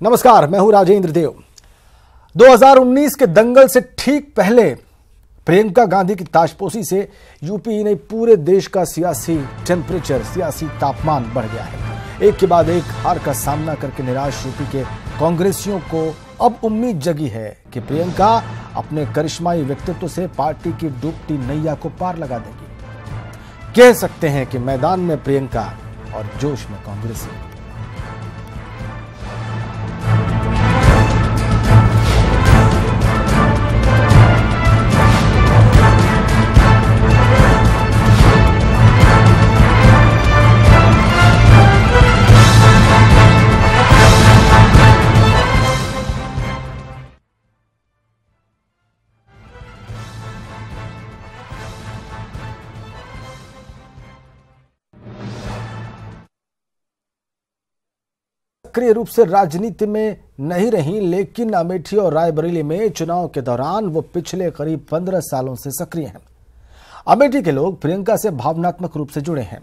नमस्कार, मैं हूं राजेंद्र देव। 2019 के दंगल से ठीक पहले प्रियंका गांधी की ताशपोशी से यूपी ही नहीं पूरे देश का सियासी टेम्परेचर, सियासी तापमान बढ़ गया है। एक के बाद एक हार का सामना करके निराश यूपी के कांग्रेसियों को अब उम्मीद जगी है कि प्रियंका अपने करिश्माई व्यक्तित्व से पार्टी की डूबती नैया को पार लगा देगी। कह सकते हैं कि मैदान में प्रियंका और जोश में कांग्रेस। सक्रिय रूप से राजनीति में नहीं रही, लेकिन अमेठी और रायबरेली में चुनाव के दौरान वो पिछले करीब 15 सालों से सक्रिय हैं। अमेठी के लोग प्रियंका से भावनात्मक रूप से जुड़े हैं।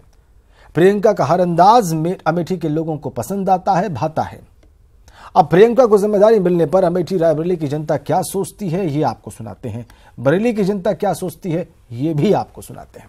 प्रियंका का हर अंदाज में अमेठी के लोगों को पसंद आता है, भाता है। अब प्रियंका को जिम्मेदारी मिलने पर अमेठी रायबरेली की जनता क्या सोचती है, ये आपको सुनाते हैं। बरेली की जनता क्या सोचती है, ये भी आपको सुनाते हैं।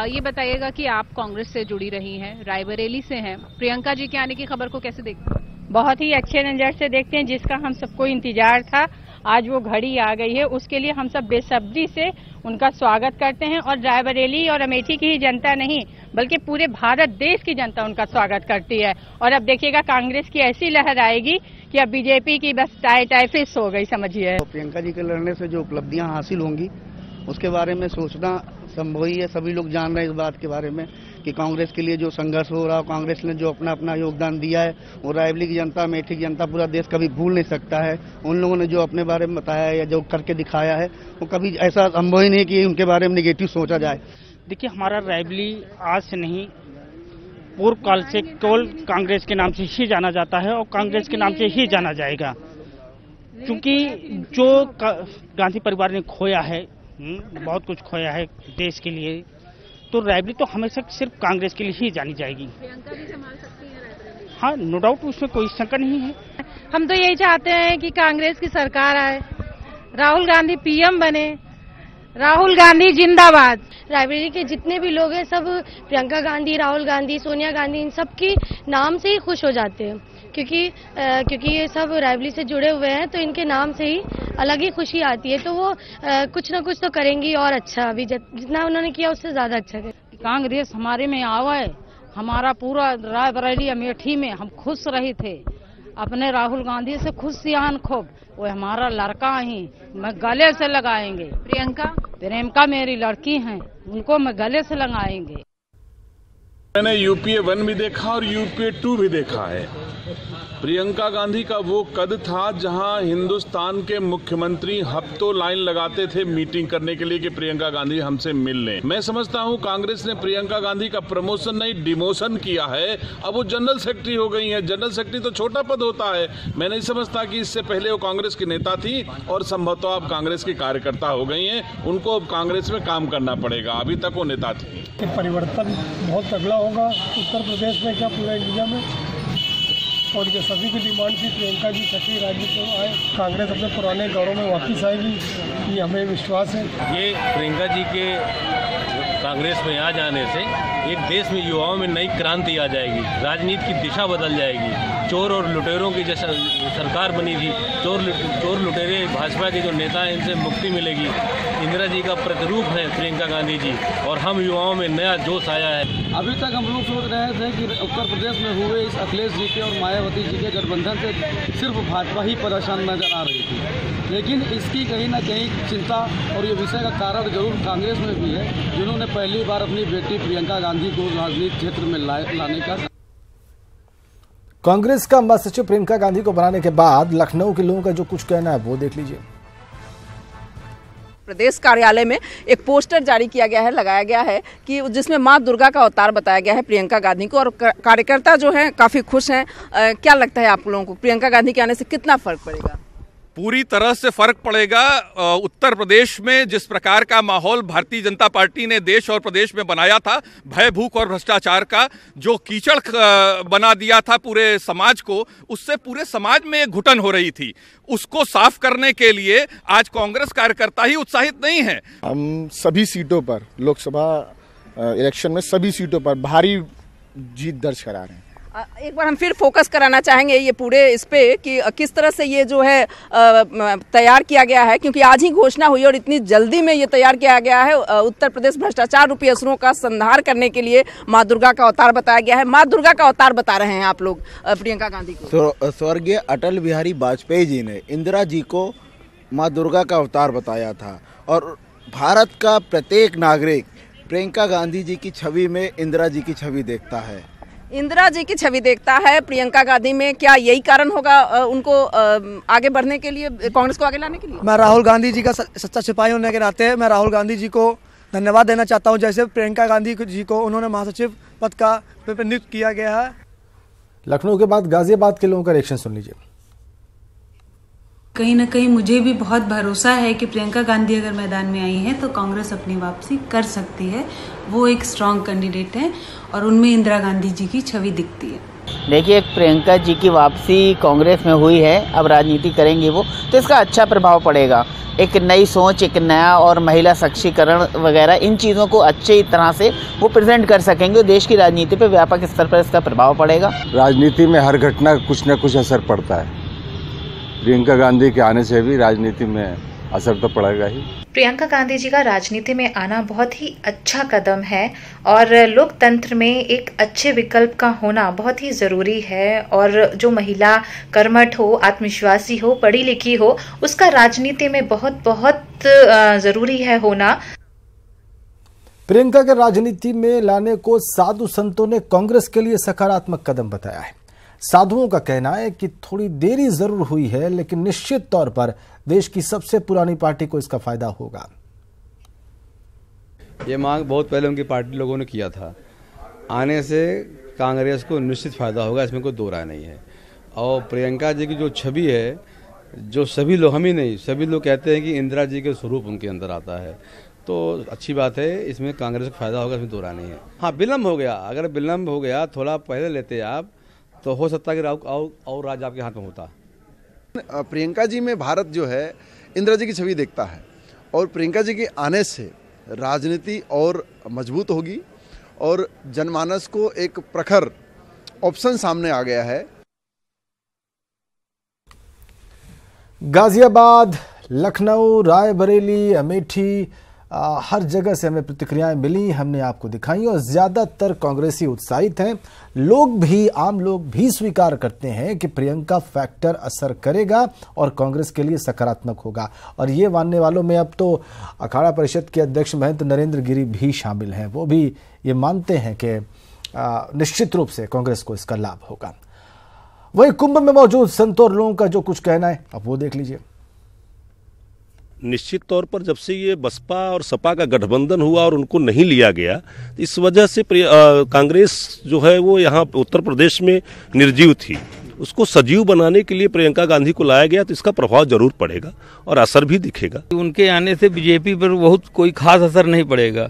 ये बताइएगा कि आप कांग्रेस से जुड़ी रही हैं, रायबरेली से हैं, प्रियंका जी के आने की खबर को कैसे देखते हैं? बहुत ही अच्छे नजर से देखते हैं, जिसका हम सबको इंतजार था। आज वो घड़ी आ गई है, उसके लिए हम सब बेसब्री से उनका स्वागत करते हैं। और रायबरेली और अमेठी की ही जनता नहीं, बल्कि पूरे भारत देश की जनता उनका स्वागत करती है। और अब देखिएगा कांग्रेस की ऐसी लहर आएगी कि अब बीजेपी की बस टाई फिस हो गई, समझिए। प्रियंका जी के लड़ने से जो उपलब्धियां हासिल होंगी उसके बारे में सोचना संभव ही है। सभी लोग जान रहे हैं इस बात के बारे में कि कांग्रेस के लिए जो संघर्ष हो रहा है, कांग्रेस ने जो अपना अपना योगदान दिया है, वो रायबरेली की जनता, अमेठी की जनता, पूरा देश कभी भूल नहीं सकता है। उन लोगों ने जो अपने बारे में बताया या जो करके दिखाया है, वो कभी ऐसा संभव ही नहीं कि उनके बारे में निगेटिव सोचा जाए। देखिए, हमारा रायबरेली आज से नहीं, पूर्व काल से केवल कांग्रेस के नाम से ही जाना जाता है और कांग्रेस के नाम से ही जाना जाएगा। क्योंकि जो गांधी परिवार ने खोया है, बहुत कुछ खोया है देश के लिए, तो रायबरेली तो हमेशा सिर्फ कांग्रेस के लिए ही जानी जाएगी। प्रियंका भी संभाल सकती है रायबरेली? हाँ, नो डाउट, उसमें कोई शंका नहीं है। हम तो यही चाहते हैं कि कांग्रेस की सरकार आए, राहुल गांधी पीएम बने, राहुल गांधी जिंदाबाद। रायबरेली के जितने भी लोग हैं सब प्रियंका गांधी, राहुल गांधी, सोनिया गांधी, इन सब की नाम से ही खुश हो जाते हैं, क्योंकि ये सब रायबरेली से जुड़े हुए हैं, तो इनके नाम से ही अलग ही खुशी आती है। तो वो कुछ ना कुछ तो करेंगी, और अच्छा अभी जितना उन्होंने किया उससे ज्यादा अच्छा करें। कांग्रेस हमारे में आवे, हमारा पूरा रायबरेली अमेठी में हम खुश रहे थे, अपने राहुल गांधी से खुश सियान खूब, वो हमारा लड़का ही, मैं गले से लगाएंगे। प्रियंका मेरी लड़की हैं, उनको मैं गले से लगाएंगे। मैंने यूपीए 1 भी देखा और यूपीए 2 भी देखा है। प्रियंका गांधी का वो कद था जहां हिंदुस्तान के मुख्यमंत्री हफ्तों लाइन लगाते थे मीटिंग करने के लिए कि प्रियंका गांधी हमसे मिल लें। मैं समझता हूं कांग्रेस ने प्रियंका गांधी का प्रमोशन नहीं, डिमोशन किया है। अब वो जनरल सेक्रेटरी हो गई हैं। जनरल सेक्रेटरी तो छोटा पद होता है। मैं नहीं समझता कि इससे पहले वो कांग्रेस की नेता थी और संभवतः अब कांग्रेस की कार्यकर्ता हो गई हैं। उनको अब कांग्रेस में काम करना पड़ेगा, अभी तक वो नेता थी। परिवर्तन बहुत तगड़ा होगा उत्तर प्रदेश में, क्या पूरा इंडिया में, और ये सभी की डिमांड थी प्रियंका जी सक्रिय राजनीति में आए, कांग्रेस अपने पुराने गौरव में वापस आएगी, ये हमें विश्वास है। ये प्रियंका जी के कांग्रेस में आ जाने से एक देश में युवाओं में नई क्रांति आ जाएगी, राजनीति की दिशा बदल जाएगी। चोर और लुटेरों की जैसा सरकार बनी थी, चोर लुटेरे भाजपा के जो नेता हैं, इनसे मुक्ति मिलेगी। इंदिरा जी का प्रतिरूप है प्रियंका गांधी जी, और हम युवाओं में नया जोश आया है। अभी तक हम लोग सोच रहे थे कि उत्तर प्रदेश में हुए इस अखिलेश जी के और मायावती जी के गठबंधन से सिर्फ भाजपा ही परेशान नजर आ रही थी, लेकिन इसकी कहीं ना कहीं चिंता और ये विषय का कारण जरूर कांग्रेस में भी है, जिन्होंने पहली बार अपनी बेटी प्रियंका गांधी को राजनीतिक क्षेत्र में लाने का। कांग्रेस का महासचिव प्रियंका गांधी को बनाने के बाद लखनऊ के लोगों का जो कुछ कहना है वो देख लीजिए। प्रदेश कार्यालय में एक पोस्टर जारी किया गया है, लगाया गया है कि जिसमें मां दुर्गा का अवतार बताया गया है प्रियंका गांधी को, और कार्यकर्ता जो हैं काफी खुश हैं। क्या लगता है आप लोगों को प्रियंका गांधी के आने से कितना फर्क पड़ेगा? पूरी तरह से फर्क पड़ेगा। उत्तर प्रदेश में जिस प्रकार का माहौल भारतीय जनता पार्टी ने देश और प्रदेश में बनाया था, भय भूख और भ्रष्टाचार का जो कीचड़ बना दिया था पूरे समाज को, उससे पूरे समाज में एक घुटन हो रही थी। उसको साफ करने के लिए आज कांग्रेस कार्यकर्ता ही उत्साहित नहीं है। हम सभी सीटों पर, लोकसभा इलेक्शन में सभी सीटों पर भारी जीत दर्ज करा रहे हैं। एक बार हम फिर फोकस कराना चाहेंगे ये पूरे इस पे कि किस तरह से ये जो है तैयार किया गया है, क्योंकि आज ही घोषणा हुई और इतनी जल्दी में ये तैयार किया गया है। उत्तर प्रदेश भ्रष्टाचार रूपी असुरों का संहार करने के लिए माँ दुर्गा का अवतार बताया गया है। माँ दुर्गा का अवतार बता रहे हैं आप लोग प्रियंका गांधी को। स्वर्गीय अटल बिहारी वाजपेयी जी ने इंदिरा जी को माँ दुर्गा का अवतार बताया था और भारत का प्रत्येक नागरिक प्रियंका गांधी जी की छवि में इंदिरा जी की छवि देखता है। इंदिरा जी की छवि देखता है प्रियंका गांधी में। क्या यही कारण होगा उनको आगे बढ़ने के लिए, कांग्रेस को आगे लाने के लिए? मैं राहुल गांधी जी का सच्चा सिपाही होने के नाते मैं राहुल गांधी जी को धन्यवाद देना चाहता हूं। जैसे प्रियंका गांधी जी को उन्होंने महासचिव पद का नियुक्त किया गया है। लखनऊ के बाद गाजियाबाद के लोगों का रिएक्शन सुन लीजिए। कहीं ना कहीं मुझे भी बहुत भरोसा है कि प्रियंका गांधी अगर मैदान में आई हैं तो कांग्रेस अपनी वापसी कर सकती है। वो एक स्ट्रांग कैंडिडेट हैं और उनमें इंदिरा गांधी जी की छवि दिखती है। देखिए, प्रियंका जी की वापसी कांग्रेस में हुई है, अब राजनीति करेंगी वो, तो इसका अच्छा प्रभाव पड़ेगा। एक नई सोच, एक नया और महिला सशक्तिकरण वगैरह, इन चीज़ों को अच्छी तरह से वो प्रेजेंट कर सकेंगे। देश की राजनीति पे व्यापक स्तर पर इसका प्रभाव पड़ेगा। राजनीति में हर घटना कुछ न कुछ असर पड़ता है। प्रियंका गांधी के आने से भी राजनीति में असर तो पड़ेगा ही। प्रियंका गांधी जी का राजनीति में आना बहुत ही अच्छा कदम है और लोकतंत्र में एक अच्छे विकल्प का होना बहुत ही जरूरी है। और जो महिला कर्मठ हो, आत्मविश्वासी हो, पढ़ी लिखी हो, उसका राजनीति में बहुत बहुत जरूरी है होना। प्रियंका के राजनीति में लाने को साधु संतों ने कांग्रेस के लिए सकारात्मक कदम बताया है। साधुओं का कहना है कि थोड़ी देरी जरूर हुई है, लेकिन निश्चित तौर पर देश की सबसे पुरानी पार्टी को इसका फायदा होगा। ये मांग बहुत पहले उनकी पार्टी लोगों ने किया था। आने से कांग्रेस को निश्चित फायदा होगा, इसमें कोई दो राय नहीं है। और प्रियंका जी की जो छवि है, जो सभी लोग, हम ही नहीं, सभी लोग कहते हैं कि इंदिरा जी के स्वरूप उनके अंदर आता है, तो अच्छी बात है। इसमें कांग्रेस को फायदा होगा, इसमें दो राय नहीं है। हाँ, विलम्ब हो गया, अगर विलम्ब हो गया, थोड़ा पहले लेते आप, तो हो सकता है कि और राज आपके हाथ में होता। प्रियंका जी में भारत जो है इंदिरा जी की छवि देखता है और प्रियंका जी के आने से राजनीति और मजबूत होगी और जनमानस को एक प्रखर ऑप्शन सामने आ गया है। गाजियाबाद, लखनऊ, रायबरेली, अमेठी, हर जगह से हमें प्रतिक्रियाएं मिली, हमने आपको दिखाई और ज्यादातर कांग्रेसी उत्साहित हैं। लोग भी, आम लोग भी स्वीकार करते हैं कि प्रियंका फैक्टर असर करेगा और कांग्रेस के लिए सकारात्मक होगा। और ये मानने वालों में अब तो अखाड़ा परिषद के अध्यक्ष महंत नरेंद्र गिरी भी शामिल हैं। वो भी ये मानते हैं कि निश्चित रूप से कांग्रेस को इसका लाभ होगा। वही कुंभ में मौजूद संतों और लोगों का जो कुछ कहना है, अब वो देख लीजिए। निश्चित तौर पर जब से ये बसपा और सपा का गठबंधन हुआ और उनको नहीं लिया गया, इस वजह से कांग्रेस जो है वो यहाँ उत्तर प्रदेश में निर्जीव थी। उसको सजीव बनाने के लिए प्रियंका गांधी को लाया गया, तो इसका प्रभाव जरूर पड़ेगा और असर भी दिखेगा। उनके आने से बीजेपी पर बहुत कोई खास असर नहीं पड़ेगा।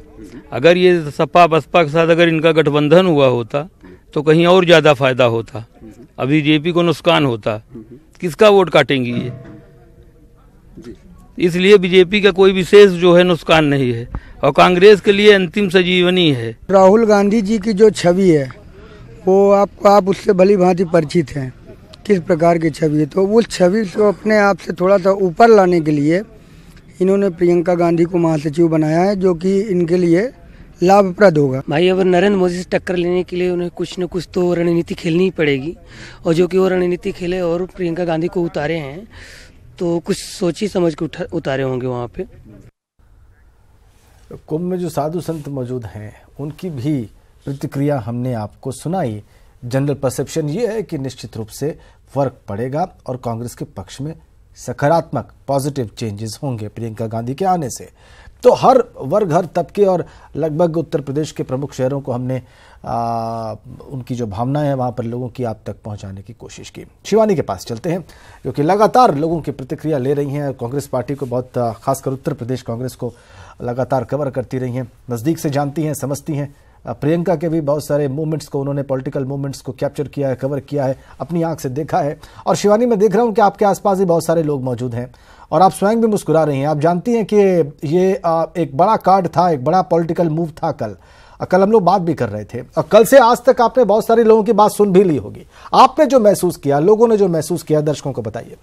अगर ये सपा बसपा के साथ अगर इनका गठबंधन हुआ होता तो कहीं और ज्यादा फायदा होता। अब बीजेपी को नुकसान होता, किसका वोट काटेंगी ये? इसलिए बीजेपी का कोई विशेष जो है नुकसान नहीं है और कांग्रेस के लिए अंतिम संजीवनी है। राहुल गांधी जी की जो छवि है वो आप उससे भली भांति परिचित हैं, किस प्रकार की छवि है। तो उस छवि को अपने आप से थोड़ा सा ऊपर लाने के लिए इन्होंने प्रियंका गांधी को महासचिव बनाया है, जो कि इनके लिए लाभप्रद होगा। भाई, अब नरेंद्र मोदी से टक्कर लेने के लिए उन्हें कुछ न कुछ तो रणनीति खेलनी ही पड़ेगी और जो कि वो रणनीति खेले और प्रियंका गांधी को उतारे हैं तो कुछ सोची समझ के उतारे होंगे वहाँ पे। कुंभ में जो साधु संत मौजूद हैं उनकी भी प्रतिक्रिया हमने आपको सुनाई। जनरल परसेप्शन ये है कि निश्चित रूप से फर्क पड़ेगा और कांग्रेस के पक्ष में सकारात्मक पॉजिटिव चेंजेस होंगे प्रियंका गांधी के आने से। तो हर वर्ग, हर तबके और लगभग उत्तर प्रदेश के प्रमुख शहरों को हमने उनकी जो भावनाएं हैं वहां पर लोगों की आप तक पहुंचाने की कोशिश की। शिवानी के पास चलते हैं, क्योंकि लगातार लोगों की प्रतिक्रिया ले रही हैं। कांग्रेस पार्टी को बहुत, खासकर उत्तर प्रदेश कांग्रेस को लगातार कवर करती रही हैं, नज़दीक से जानती हैं, समझती हैं। प्रियंका के भी बहुत सारे मूवमेंट्स को उन्होंने, पॉलिटिकल मूवमेंट्स को कैप्चर किया है, कवर किया है, अपनी आंख से देखा है। और शिवानी, मैं देख रहा हूं कि आपके आसपास भी बहुत सारे लोग मौजूद हैं और आप स्वयं भी मुस्कुरा रही हैं। आप जानती हैं कि ये एक बड़ा कार्ड था, एक बड़ा पॉलिटिकल मूव था। कल हम लोग बात भी कर रहे थे और कल से आज तक आपने बहुत सारे लोगों की बात सुन भी ली होगी। आपने जो महसूस किया, लोगों ने जो महसूस किया, दर्शकों को बताइए।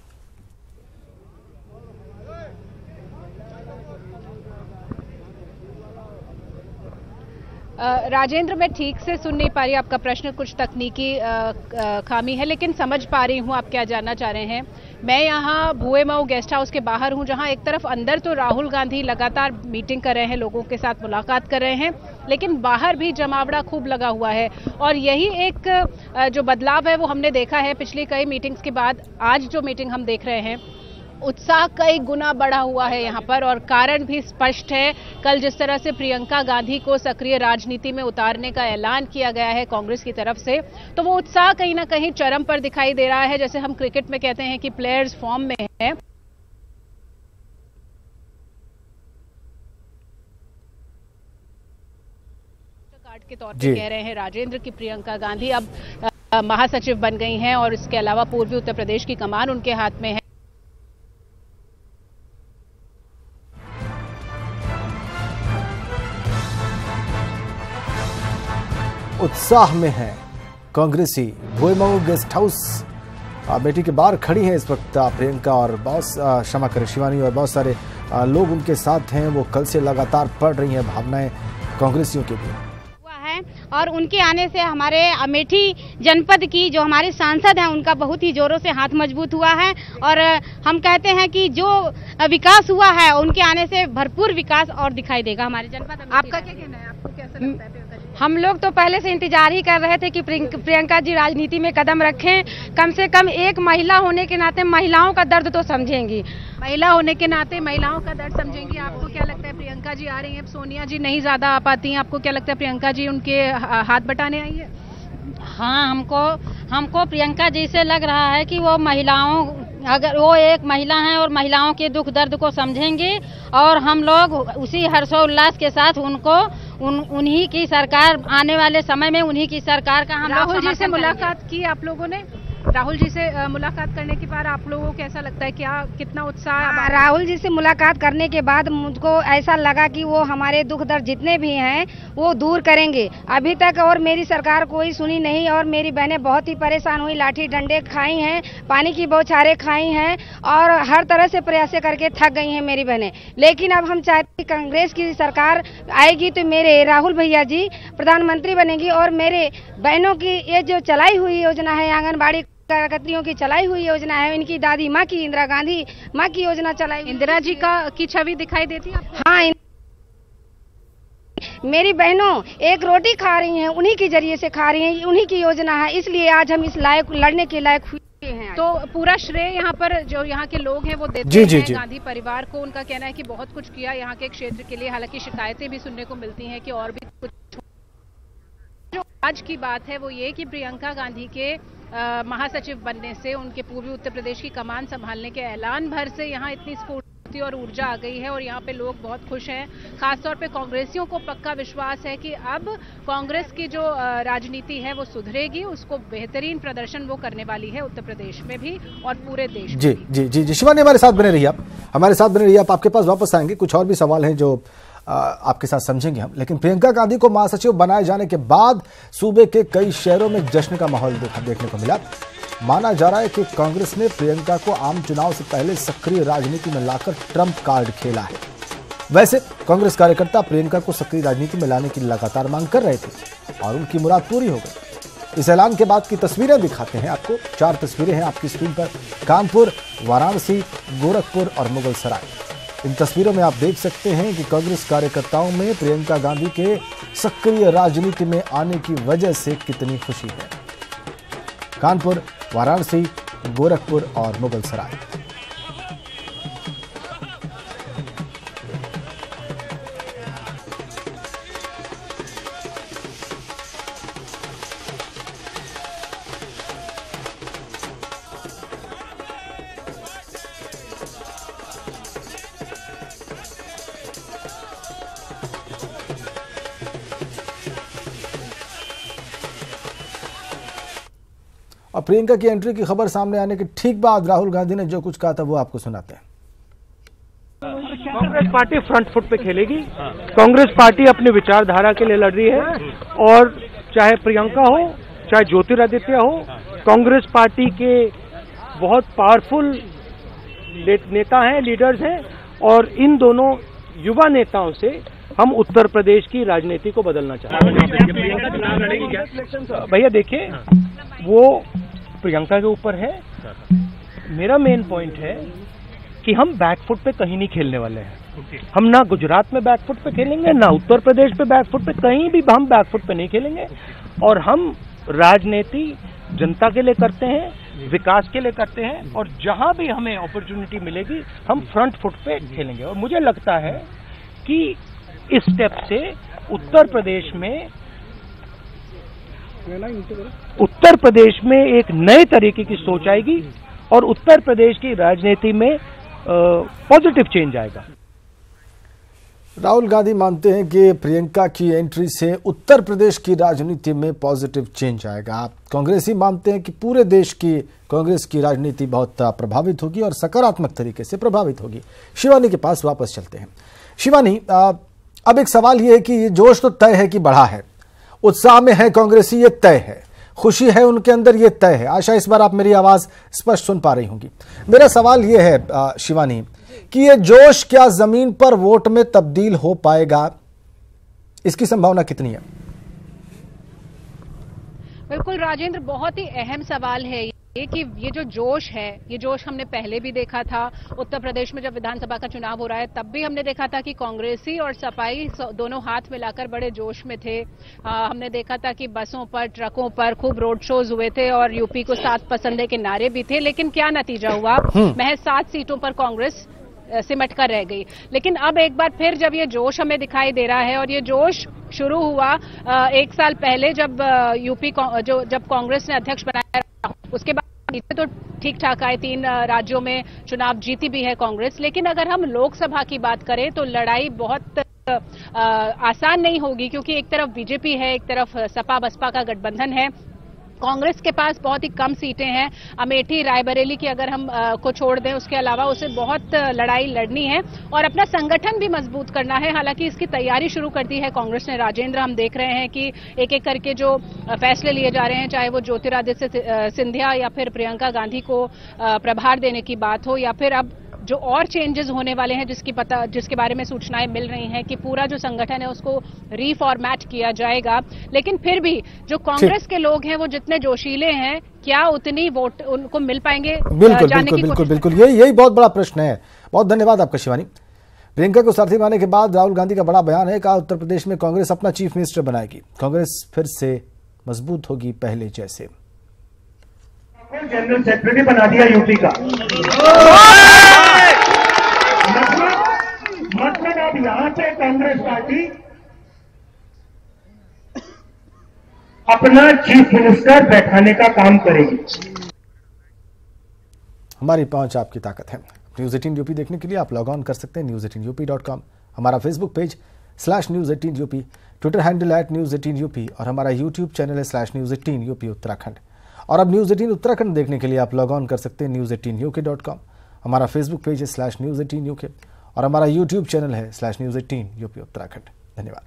राजेंद्र, मैं ठीक से सुन नहीं पा रही आपका प्रश्न, कुछ तकनीकी खामी है, लेकिन समझ पा रही हूँ आप क्या जानना चाह रहे हैं। मैं यहाँ भुएमऊ गेस्ट हाउस के बाहर हूँ, जहाँ एक तरफ अंदर तो राहुल गांधी लगातार मीटिंग कर रहे हैं, लोगों के साथ मुलाकात कर रहे हैं, लेकिन बाहर भी जमावड़ा खूब लगा हुआ है। और यही एक जो बदलाव है वो हमने देखा है पिछली कई मीटिंग्स के बाद। आज जो मीटिंग हम देख रहे हैं, उत्साह कई गुना बढ़ा हुआ है यहाँ पर, और कारण भी स्पष्ट है। कल जिस तरह से प्रियंका गांधी को सक्रिय राजनीति में उतारने का ऐलान किया गया है कांग्रेस की तरफ से, तो वो उत्साह कहीं ना कहीं चरम पर दिखाई दे रहा है। जैसे हम क्रिकेट में कहते हैं कि प्लेयर्स फॉर्म में है, कार्ड के तौर पे कह रहे हैं राजेंद्र की प्रियंका गांधी अब महासचिव बन गई हैं, और इसके अलावा पूर्वी उत्तर प्रदेश की कमान उनके हाथ में है। उत्साह में है कांग्रेसी। भुएमऊ गेस्ट हाउस बेटी के बाहर खड़ी हैं इस वक्त प्रियंका, और बहुत, क्षमा करें शिवानी, और बहुत सारे लोग उनके साथ हैं। वो कल से लगातार पढ़ रही हैं भावनाएं कांग्रेसियों के भी। और उनके आने से हमारे अमेठी जनपद की जो हमारे सांसद हैं उनका बहुत ही जोरों से हाथ मजबूत हुआ है, और हम कहते हैं कि जो विकास हुआ है उनके आने से भरपूर विकास और दिखाई देगा हमारे जनपद। आपका क्या कहना है, आपको कैसा लगता है? हम लोग तो पहले से इंतजार ही कर रहे थे कि प्रियंका जी राजनीति में कदम रखें। कम से कम एक महिला होने के नाते महिलाओं का दर्द तो समझेंगी, महिला होने के नाते महिलाओं का दर्द समझेंगी। आपको क्या लगता है, प्रियंका जी आ रही हैं, अब सोनिया जी नहीं ज्यादा आ पाती हैं, आपको क्या लगता है प्रियंका जी उनके हाथ बटाने आई है? हाँ, हमको प्रियंका जी से लग रहा है कि वो महिलाओं, अगर वो एक महिला हैं और महिलाओं के दुख दर्द को समझेंगे, और हम लोग उसी हर्षोल्लास के साथ उनको उन्हीं की सरकार, आने वाले समय में उन्हीं की सरकार का हम राहुल जी से मुलाकात की आप लोगों ने? राहुल जी से मुलाकात करने के बाद आप लोगों को कैसा लगता है, क्या कितना उत्साह? राहुल जी से मुलाकात करने के बाद मुझको ऐसा लगा कि वो हमारे दुख दर्द जितने भी हैं वो दूर करेंगे। अभी तक और मेरी सरकार कोई सुनी नहीं, और मेरी बहनें बहुत ही परेशान हुई, लाठी डंडे खाई हैं, पानी की बौछारें खाई हैं, और हर तरह से प्रयास करके थक गई हैं मेरी बहनें। लेकिन अब हम चाहते हैं कांग्रेस की सरकार आएगी तो मेरे राहुल भैया जी प्रधानमंत्री बनेंगी, और मेरे बहनों की ये जो चलाई हुई योजना है, आंगनबाड़ी कार्यकर्तियों की चलाई हुई योजना है, इनकी दादी माँ की, इंदिरा गांधी माँ की योजना चलाई, इंदिरा जी की छवि दिखाई देती है आपको? हाँ, मेरी बहनों एक रोटी खा रही हैं, उन्हीं के जरिए से खा रही हैं, उन्हीं की योजना है, इसलिए आज हम इस लायक लड़ने के लायक हुए हैं। तो पूरा श्रेय यहाँ पर जो यहाँ के लोग हैं वो देते हैं गांधी परिवार को। उनका कहना है कि बहुत कुछ किया यहाँ के क्षेत्र के लिए, हालांकि शिकायतें भी सुनने को मिलती हैं कि और भी कुछ। जो आज की बात है वो ये कि प्रियंका गांधी के महासचिव बनने से, उनके पूर्वी उत्तर प्रदेश की कमान संभालने के ऐलान भर से यहाँ इतनी स्फूर्ति और ऊर्जा आ गई है, और यहाँ पे लोग बहुत खुश हैं। खासतौर पे कांग्रेसियों को पक्का विश्वास है कि अब कांग्रेस की जो राजनीति है वो सुधरेगी, उसको बेहतरीन प्रदर्शन वो करने वाली है उत्तर प्रदेश में भी और पूरे देश में। जी जी जी जी शिवानी, हमारे साथ बने रहिए आप, हमारे साथ बने रहिए आप। आपके पास वापस आएंगे, कुछ और भी सवाल हैं जो आपके साथ समझेंगे हम। लेकिन प्रियंका गांधी को महासचिव बनाए जाने के बाद सूबे के कई शहरों में जश्न का माहौल देखने को मिला। माना जा रहा है कि कांग्रेस ने प्रियंका को आम चुनाव से पहले सक्रिय राजनीति में लाकर ट्रम्प कार्ड खेला है। वैसे कांग्रेस कार्यकर्ता प्रियंका को सक्रिय राजनीति में लाने की लगातार मांग कर रहे थे और उनकी मुराद पूरी हो गई। इस ऐलान के बाद की तस्वीरें दिखाते हैं आपको। 4 तस्वीरें हैं आपकी स्क्रीन पर, कानपुर, वाराणसी, गोरखपुर और मुगल सराय। इन तस्वीरों में आप देख सकते हैं कि कांग्रेस कार्यकर्ताओं में प्रियंका गांधी के सक्रिय राजनीति में आने की वजह से कितनी खुशी है। कानपुर, वाराणसी, गोरखपुर और मुगल सराय। और प्रियंका की एंट्री की खबर सामने आने के ठीक बाद राहुल गांधी ने जो कुछ कहा था वो आपको सुनाते हैं। कांग्रेस पार्टी फ्रंट फुट पे खेलेगी। कांग्रेस पार्टी अपनी विचारधारा के लिए लड़ रही है और चाहे प्रियंका हो चाहे ज्योतिरादित्य हो, कांग्रेस पार्टी के बहुत पावरफुल नेता हैं, लीडर्स हैं और इन दोनों युवा नेताओं से हम उत्तर प्रदेश की राजनीति को बदलना चाहते हैं। भैया देखिए, वो प्रियंका के ऊपर है। मेरा मेन पॉइंट है कि हम बैकफुट पे कहीं नहीं खेलने वाले हैं। हम ना गुजरात में बैकफुट पे खेलेंगे, ना उत्तर प्रदेश पे बैकफुट पे, कहीं भी हम बैकफुट पे नहीं खेलेंगे। और हम राजनीति जनता के लिए करते हैं, विकास के लिए करते हैं और जहां भी हमें अपॉर्चुनिटी मिलेगी हम फ्रंट फुट पे खेलेंगे। और मुझे लगता है कि इस स्टेप से उत्तर प्रदेश में एक नए तरीके की सोच आएगी और उत्तर प्रदेश की राजनीति में पॉजिटिव चेंज आएगा। राहुल गांधी मानते हैं कि प्रियंका की एंट्री से उत्तर प्रदेश की राजनीति में पॉजिटिव चेंज आएगा। कांग्रेसी मानते हैं कि पूरे देश की कांग्रेस की राजनीति बहुत प्रभावित होगी और सकारात्मक तरीके से प्रभावित होगी। शिवानी के पास वापस चलते हैं। शिवानी, अब एक सवाल ये है कि ये जोश तो तय है कि बढ़ा है, उत्साह में है कांग्रेसी, ये तय है, खुशी है उनके अंदर, ये तय है। आशा इस बार आप मेरी आवाज स्पष्ट सुन पा रही होंगी। मेरा सवाल ये है शिवानी कि ये जोश क्या जमीन पर वोट में तब्दील हो पाएगा, इसकी संभावना कितनी है? बिल्कुल राजेंद्र, बहुत ही अहम सवाल है ये कि ये जो जोश है, ये जोश हमने पहले भी देखा था। उत्तर प्रदेश में जब विधानसभा का चुनाव हो रहा है तब भी हमने देखा था कि कांग्रेसी और सपाई दोनों हाथ मिलाकर बड़े जोश में थे। हमने देखा था कि बसों पर, ट्रकों पर खूब रोड शोज हुए थे और यूपी को 7 पसंद के नारे भी थे। लेकिन क्या नतीजा हुआ? महज 7 सीटों पर कांग्रेस सिमट कर रह गई। लेकिन अब एक बार फिर जब ये जोश हमें दिखाई दे रहा है और ये जोश शुरू हुआ 1 साल पहले जब जब कांग्रेस ने अध्यक्ष बनाया, उसके बाद तो ठीक ठाक आए। 3 राज्यों में चुनाव जीती भी है कांग्रेस। लेकिन अगर हम लोकसभा की बात करें तो लड़ाई बहुत आसान नहीं होगी, क्योंकि एक तरफ बीजेपी है, एक तरफ सपा बसपा का गठबंधन है। कांग्रेस के पास बहुत ही कम सीटें हैं। अमेठी, रायबरेली की अगर हम को छोड़ दें, उसके अलावा उसे बहुत लड़ाई लड़नी है और अपना संगठन भी मजबूत करना है। हालांकि इसकी तैयारी शुरू कर दी है कांग्रेस ने। राजेंद्र, हम देख रहे हैं कि एक एक करके जो फैसले लिए जा रहे हैं, चाहे वो ज्योतिरादित्य सिंधिया या फिर प्रियंका गांधी को प्रभार देने की बात हो, या फिर अब जो और चेंजेस होने वाले हैं जिसके बारे में सूचनाएं मिल रही हैं कि पूरा जो संगठन है उसको रीफॉर्मेट किया जाएगा। लेकिन फिर भी जो कांग्रेस के लोग हैं वो जितने जोशीले हैं, क्या उतनी वोट उनको मिल पाएंगे? बिल्कुल यही बहुत बड़ा प्रश्न है। बहुत धन्यवाद आपका शिवानी। प्रियंका को सारथी मानने के बाद राहुल गांधी का बड़ा बयान है। कहा उत्तर प्रदेश में कांग्रेस अपना चीफ मिनिस्टर बनाएगी, कांग्रेस फिर से मजबूत होगी पहले जैसे। जनरल सेक्रेटरी बना दिया यूपी का। मतलब अब यहां से कांग्रेस पार्टी अपना चीफ मिनिस्टर बैठाने का काम करेगी। हमारी पहुंच आपकी ताकत है। न्यूज 18 यूपी देखने के लिए आप लॉग ऑन कर सकते हैं news18up.com, हमारा Facebook page /news18up, Twitter handle @news18up और हमारा यूट्यूब चैनल है /news18up उत्तराखंड। और अब न्यूज 18 उत्तराखंड देखने के लिए आप लॉग ऑन कर सकते हैं news18uk.com, हमारा फेसबुक पेज है /news18uk और हमारा यूट्यूब चैनल है /news18up उत्तराखंड। धन्यवाद।